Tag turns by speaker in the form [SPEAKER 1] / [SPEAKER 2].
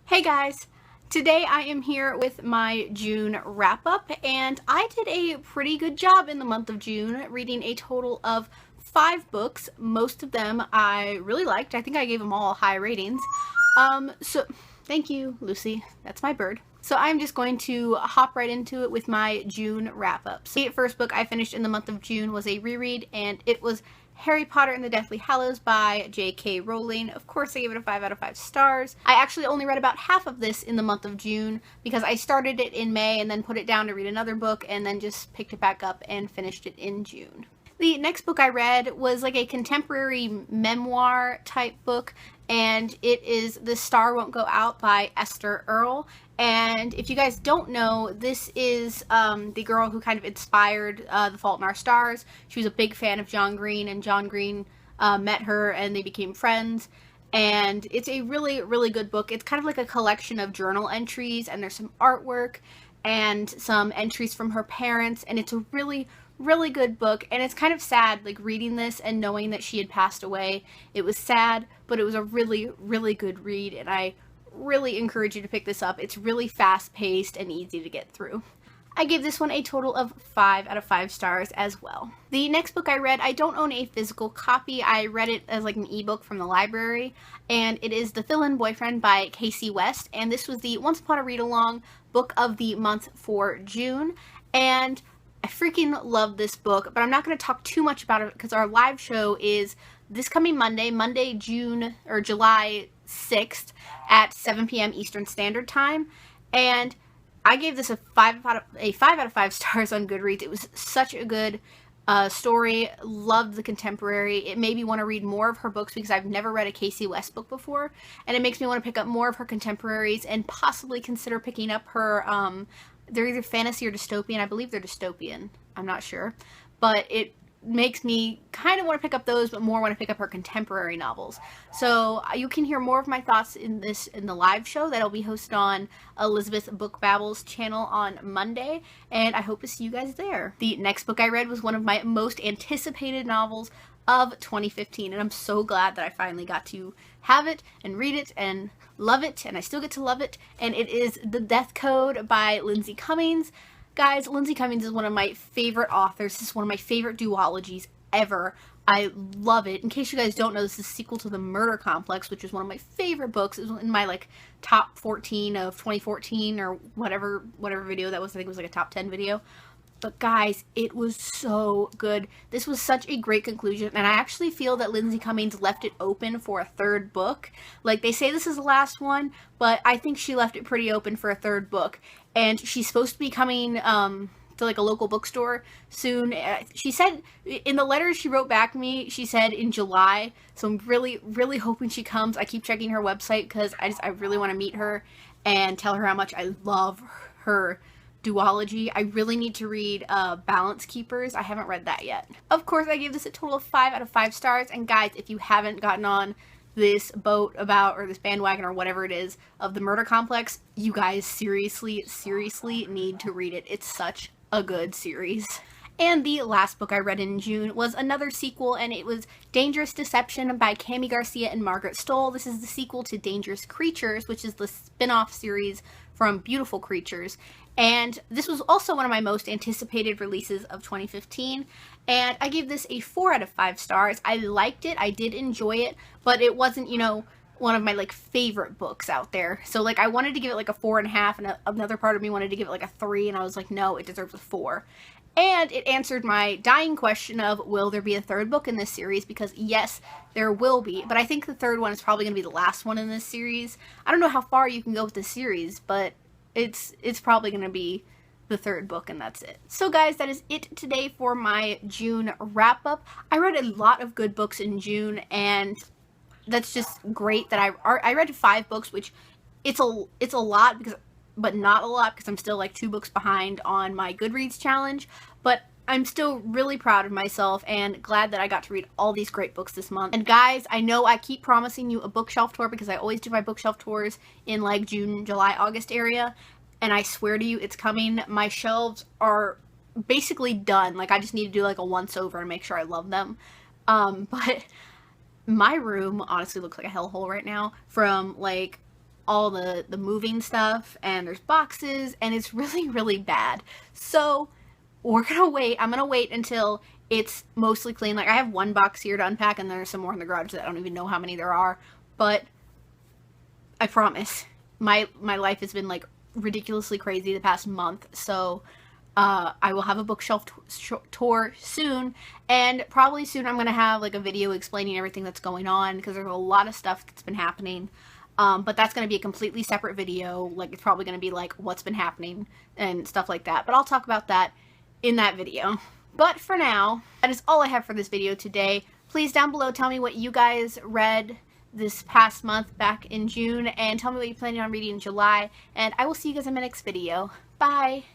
[SPEAKER 1] Hey guys! Today I am here with my June wrap-up, and I did a pretty good job in the month of June, reading a total of 5 books. Most of them I really liked. I think I gave them all high ratings. Thank you, Lucy. That's my bird. So I'm just going to hop right into it with my June wrap-ups. The first book I finished in the month of June was a reread, and it was Harry Potter and the Deathly Hallows by J.K. Rowling. Of course, I gave it a 5 out of 5 stars. I actually only read about half of this in the month of June because I started it in May and then put it down to read another book and then just picked it back up and finished it in June. The next book I read was like a contemporary memoir type book, and it is The Star Won't Go Out by Esther Earl. And if you guys don't know, this is the girl who kind of inspired The Fault in Our Stars. She was a big fan of John Green, and John Green met her and they became friends. And it's a really, really good book. It's kind of like a collection of journal entries, and there's some artwork and some entries from her parents, and it's a really, really good book. And it's kind of sad, like, reading this and knowing that she had passed away. It was sad, but it was a really, really good read, and I really encourage you to pick this up. It's really fast-paced and easy to get through. I gave this one a total of 5 out of 5 stars as well. The next book I read, I don't own a physical copy. I read it as like an ebook from the library, and it is The Fill-In Boyfriend by Casey West, and this was the Once Upon a Read-Along book of the month for June, and I freaking love this book, but I'm not going to talk too much about it because our live show is this coming Monday, July 6th at 7 p.m. Eastern Standard Time, and I gave this a 5 out of 5 stars on Goodreads. It was such a good story. Loved the contemporary. It made me want to read more of her books because I've never read a Casey West book before, and it makes me want to pick up more of her contemporaries and possibly consider picking up her they're either fantasy or dystopian. I believe they're dystopian. I'm not sure. But it makes me kind of want to pick up those, but more want to pick up her contemporary novels. So you can hear more of my thoughts in the live show that'll be hosted on Elizabeth Book Babbles channel on Monday, and I hope to see you guys there. The next book I read was one of my most anticipated novels of 2015, and I'm so glad that I finally got to have it and read it and love it, and I still get to love it, and it is The Death Code by Lindsay Cummings. Guys, Lindsay Cummings is one of my favorite authors. This is one of my favorite duologies ever. I love it. In case you guys don't know, this is a sequel to The Murder Complex, which is one of my favorite books. It was in my top 14 of 2014 or whatever video that was. I think it was like a top 10 video. But guys, it was so good. This was such a great conclusion, and I actually feel that Lindsay Cummings left it open for a third book. Like, they say this is the last one, but I think she left it pretty open for a third book. And she's supposed to be coming to like a local bookstore soon. She said in the letter she wrote back to me, she said in July. So I'm really, really hoping she comes. I keep checking her website because I really want to meet her and tell her how much I love her duology. I really need to read Balance Keepers. I haven't read that yet. Of course, I gave this a total of 5 out of 5 stars. And guys, if you haven't gotten on this boat about, or this bandwagon or whatever it is, of The Murder Complex, you guys seriously need to read it. It's such a good series. And the last book I read in June was another sequel, and it was Dangerous Deception by Kami Garcia and Margaret Stohl. This is the sequel to Dangerous Creatures, which is the spin-off series from Beautiful Creatures. And this was also one of my most anticipated releases of 2015. And I gave this a 4 out of 5 stars. I liked it. I did enjoy it. But it wasn't, one of my, favorite books out there. So, I wanted to give it, a 4.5. And another part of me wanted to give it, a 3. And I was like, no, it deserves a 4. And it answered my dying question of, will there be a third book in this series? Because, yes, there will be. But I think the third one is probably going to be the last one in this series. I don't know how far you can go with this series, but it's probably going to be the third book, and that's it. So guys, that is it today for my June wrap-up. I read a lot of good books in June, and that's just great that I read 5 books, which it's a lot, but not a lot, because I'm still 2 books behind on my Goodreads challenge, but I'm still really proud of myself and glad that I got to read all these great books this month. And guys, I know I keep promising you a bookshelf tour because I always do my bookshelf tours in June, July, August area. And I swear to you, it's coming. My shelves are basically done. I just need to do a once over and make sure I love them. But my room honestly looks like a hellhole right now from all the moving stuff, and there's boxes, and it's really, really bad. So we're gonna wait. I'm gonna wait until it's mostly clean. Like, I have one box here to unpack, and there's some more in the garage that I don't even know how many there are. But I promise, my life has been like ridiculously crazy the past month. So I will have a bookshelf tour soon, and probably soon I'm gonna have like a video explaining everything that's going on, because there's a lot of stuff that's been happening. But that's going to be a completely separate video. Like, it's probably going to be like what's been happening and stuff like that. But I'll talk about that in that video. But for now, that is all I have for this video today. Please down below tell me what you guys read this past month back in June, and tell me what you're planning on reading in July. And I will see you guys in my next video. Bye!